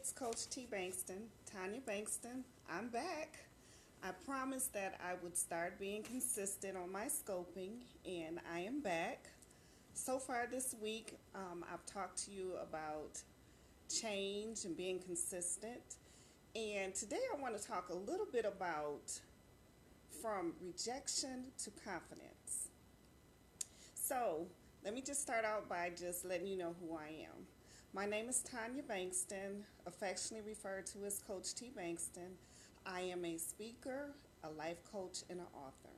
it's Coach T. Bankston, Tanya Bankston. I'm back. I promised that I would start being consistent on my scoping, and I am back. So far this week, I've talked to you about change and being consistent. And today I want to talk a little bit about from rejection to confidence. So, let me just start out by just letting you know who I am. My name is Tanya Bankston, affectionately referred to as Coach T. Bankston. I am a speaker, a life coach, and an author.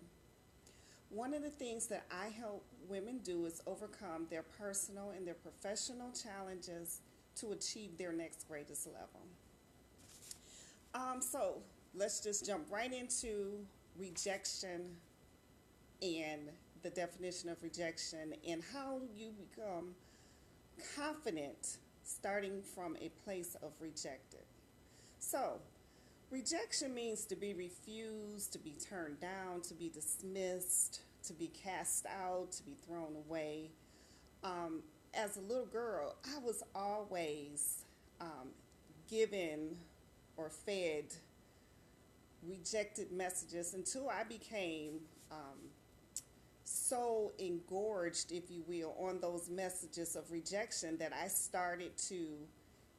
One of the things that I help women do is overcome their personal and their professional challenges to achieve their next greatest level. So let's just jump right into rejection and the definition of rejection and how you become confident starting from a place of rejected. So, rejection means to be refused, to be turned down, to be dismissed, to be cast out, to be thrown away. As a little girl, I was always given or fed rejected messages until I became so engorged, if you will, on those messages of rejection that I started to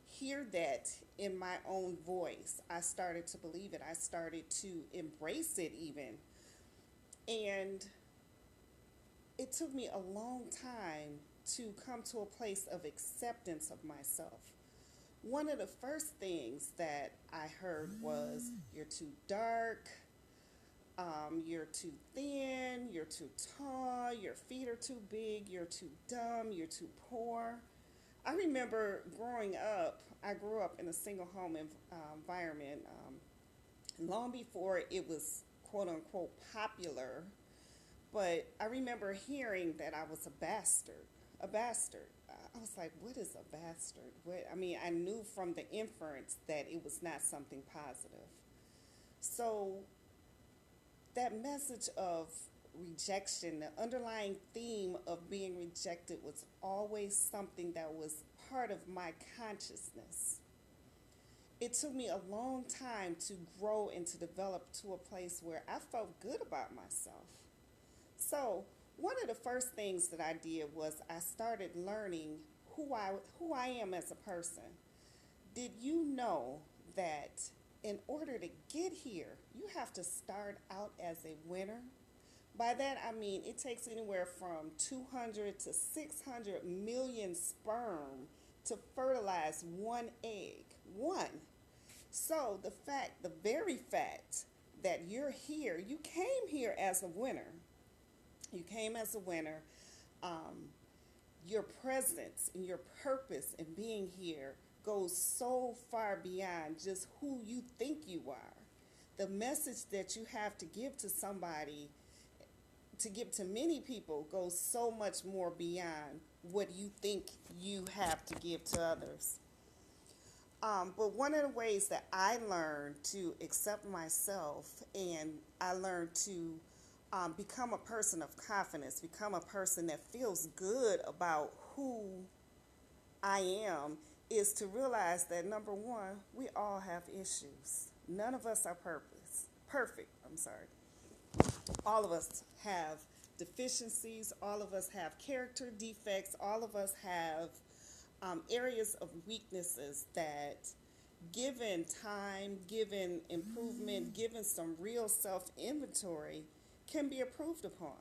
hear that in my own voice. I started to believe it. I started to embrace it even. And it took me a long time to come to a place of acceptance of myself. One of the first things that I heard was, "You're too dark, you're too thin, you're too tall, your feet are too big, you're too dumb, you're too poor." I remember growing up, I grew up in a single home environment long before it was quote unquote popular, but I remember hearing that I was a bastard. A bastard. I was like, what is a bastard? I knew from the inference that it was not something positive. So that message of rejection, the underlying theme of being rejected was always something that was part of my consciousness. It took me a long time to grow and to develop to a place where I felt good about myself. So, one of the first things that I did was I started learning who I am as a person. Did you know that in order to get here, you have to start out as a winner? By that I mean it takes anywhere from 200 to 600 million sperm to fertilize one egg. One. So the very fact that you're here, you came here as a winner. You came as a winner. Your presence and your purpose in being here goes so far beyond just who you think you are. The message that you have to give to somebody, to give to many people, goes so much more beyond what you think you have to give to others. But one of the ways that I learned to accept myself and I learned to become a person of confidence, become a person that feels good about who I am, is to realize that number one, we all have issues. None of us are perfect. I'm sorry. All of us have deficiencies. All of us have character defects. All of us have areas of weaknesses that, given time, given improvement, given some real self-inventory, can be improved upon.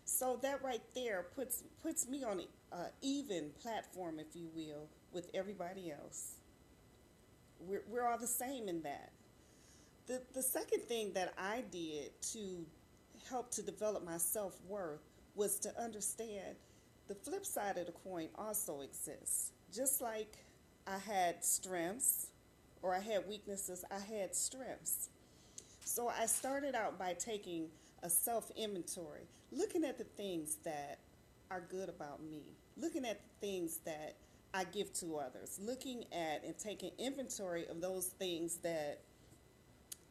So that right there puts me on an even platform, if you will, with everybody else. We're all the same in that. The second thing that I did to help to develop my self-worth was to understand the flip side of the coin also exists. Just like I had strengths or I had weaknesses, I had strengths. So I started out by taking a self-inventory, looking at the things that are good about me, looking at the things that I give to others, looking at and taking inventory of those things that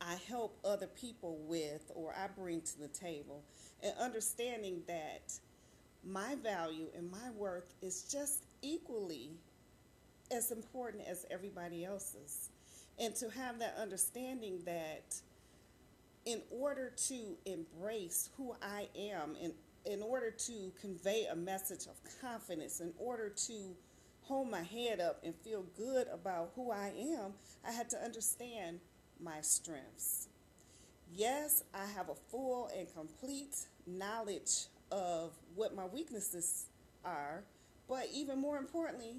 I help other people with or I bring to the table, and understanding that my value and my worth is just equally as important as everybody else's. And to have that understanding that in order to embrace who I am, in order to convey a message of confidence, in order to hold my head up and feel good about who I am, I had to understand my strengths. Yes, I have a full and complete knowledge of what my weaknesses are, but even more importantly,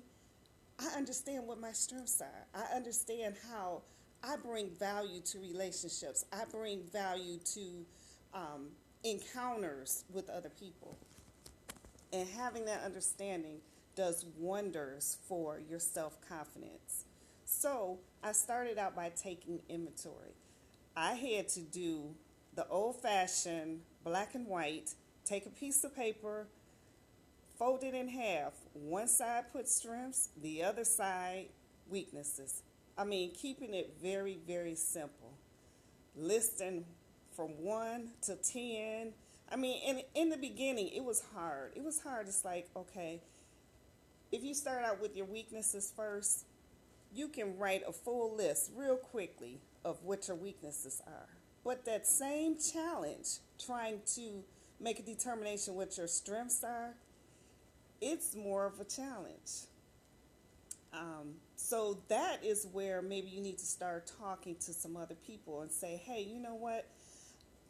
I understand what my strengths are. I understand how I bring value to relationships. I bring value to encounters with other people. And having that understanding does wonders for your self confidence. So I started out by taking inventory. I had to do the old fashioned black and white, take a piece of paper, fold it in half. One side put strengths, the other side weaknesses. I mean, keeping it very, very simple. Listing from 1 to 10. I mean, in the beginning, it was hard. It was hard. It's like, okay, if you start out with your weaknesses first, you can write a full list real quickly of what your weaknesses are. But that same challenge, trying to make a determination what your strengths are, it's more of a challenge. So that is where maybe you need to start talking to some other people and say, hey, you know what?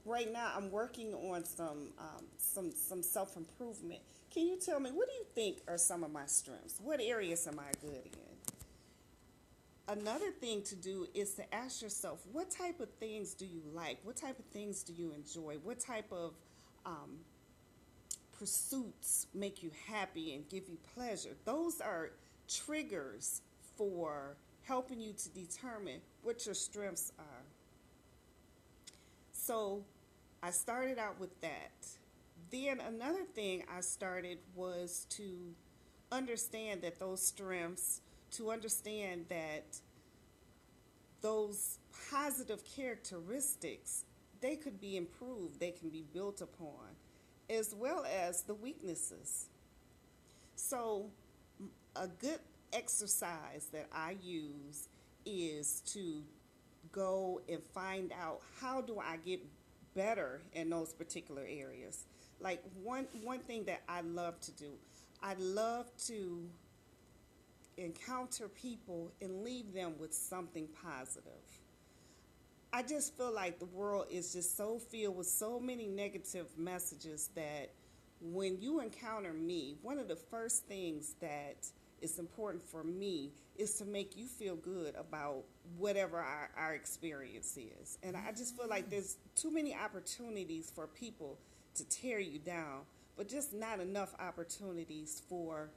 Right now I'm working on some self improvement. Can you tell me, what do you think are some of my strengths? What areas am I good in? Another thing to do is to ask yourself, what type of things do you like? What type of things do you enjoy? What type of pursuits make you happy and give you pleasure? Those are triggers for helping you to determine what your strengths are. So I started out with that. Then another thing I started was to understand that those strengths, to understand that those positive characteristics, they could be improved, they can be built upon, as well as the weaknesses. So a good exercise that I use is to go and find out, how do I get better in those particular areas. Like one thing that I love to do, I love to encounter people and leave them with something positive. I just feel like the world is just so filled with so many negative messages that when you encounter me, one of the first things that is important for me is to make you feel good about whatever our experience is. And I just feel like there's too many opportunities for people to tear you down, but just not enough opportunities for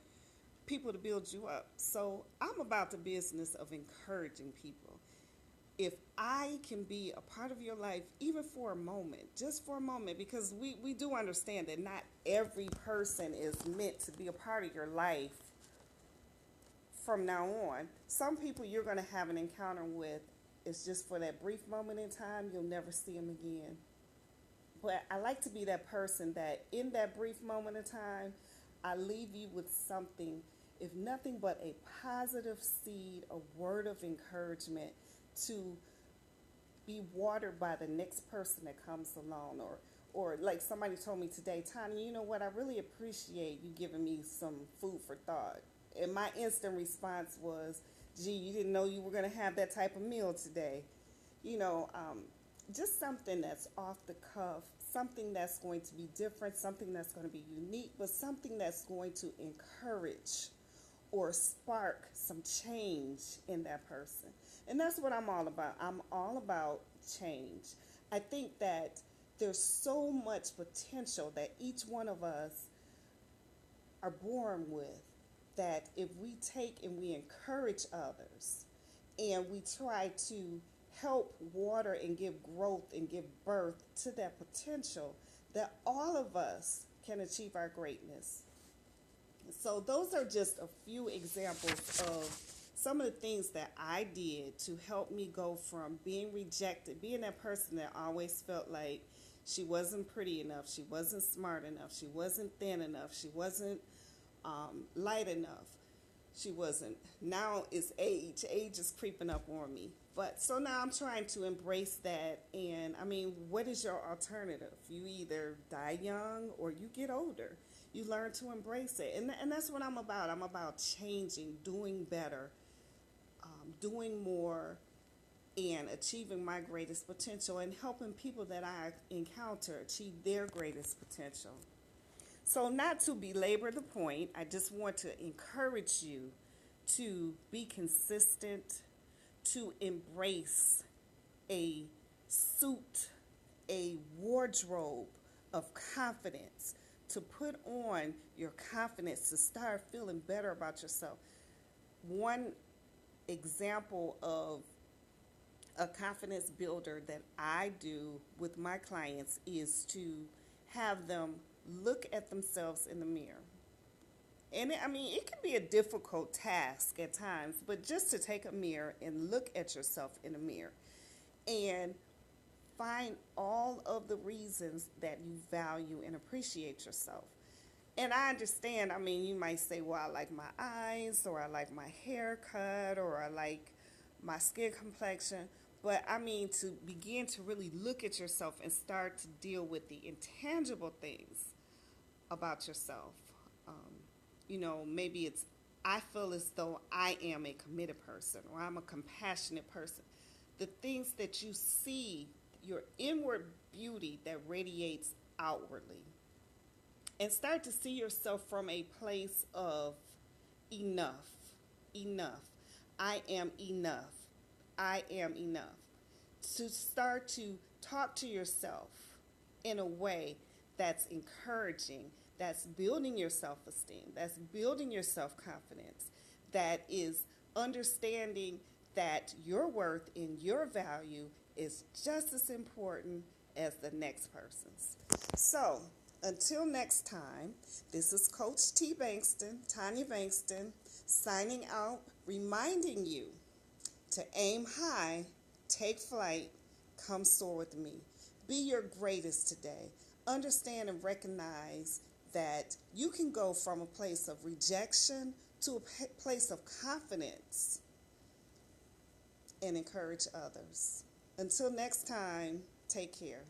people to build you up. So I'm about the business of encouraging people. If I can be a part of your life, even for a moment, just for a moment, because we do understand that not every person is meant to be a part of your life from now on. Some people you're going to have an encounter with, it's just for that brief moment in time, you'll never see them again. But I like to be that person that in that brief moment of time, I leave you with something, if nothing but a positive seed, a word of encouragement to be watered by the next person that comes along. Or like somebody told me today, Tanya, you know what, I really appreciate you giving me some food for thought. And my instant response was, gee, you didn't know you were going to have that type of meal today. You know, just something that's off the cuff, something that's going to be different, something that's going to be unique, but something that's going to encourage or spark some change in that person. And that's what I'm all about. I'm all about change. I think that there's so much potential that each one of us are born with, that if we take and we encourage others and we try to help water and give growth and give birth to that potential, that all of us can achieve our greatness. So those are just a few examples of some of the things that I did to help me go from being rejected, being that person that always felt like she wasn't pretty enough, she wasn't smart enough, she wasn't thin enough, she wasn't light enough. she wasn't. Now it's age. Age is creeping up on me. But so now I'm trying to embrace that. And I mean, what is your alternative? You either die young or you get older. You learn to embrace it. And that's what I'm about. I'm about changing, doing better, doing more, and achieving my greatest potential and helping people that I encounter achieve their greatest potential. So, not to belabor the point, I just want to encourage you to be consistent, to embrace a suit, a wardrobe of confidence, to put on your confidence, to start feeling better about yourself. One example of a confidence builder that I do with my clients is to have them look at themselves in the mirror. And I mean, it can be a difficult task at times, but just to take a mirror and look at yourself in the mirror and find all of the reasons that you value and appreciate yourself. And I understand, I mean, you might say, well, I like my eyes, or I like my haircut, or I like my skin complexion. But I mean, to begin to really look at yourself and start to deal with the intangible things about yourself. Maybe it's, I feel as though I am a committed person, or I'm a compassionate person. The things that you see, your inward beauty that radiates outwardly. And start to see yourself from a place of enough. Enough. I am enough. I am enough. To start to talk to yourself in a way that's encouraging, that's building your self-esteem, that's building your self-confidence, that is understanding that your worth and your value is just as important as the next person's. So, until next time, this is Coach T. Bankston, Tanya Bankston, signing out, reminding you to aim high, take flight, come soar with me. Be your greatest today. Understand and recognize that you can go from a place of rejection to a place of confidence and encourage others. Until next time, take care.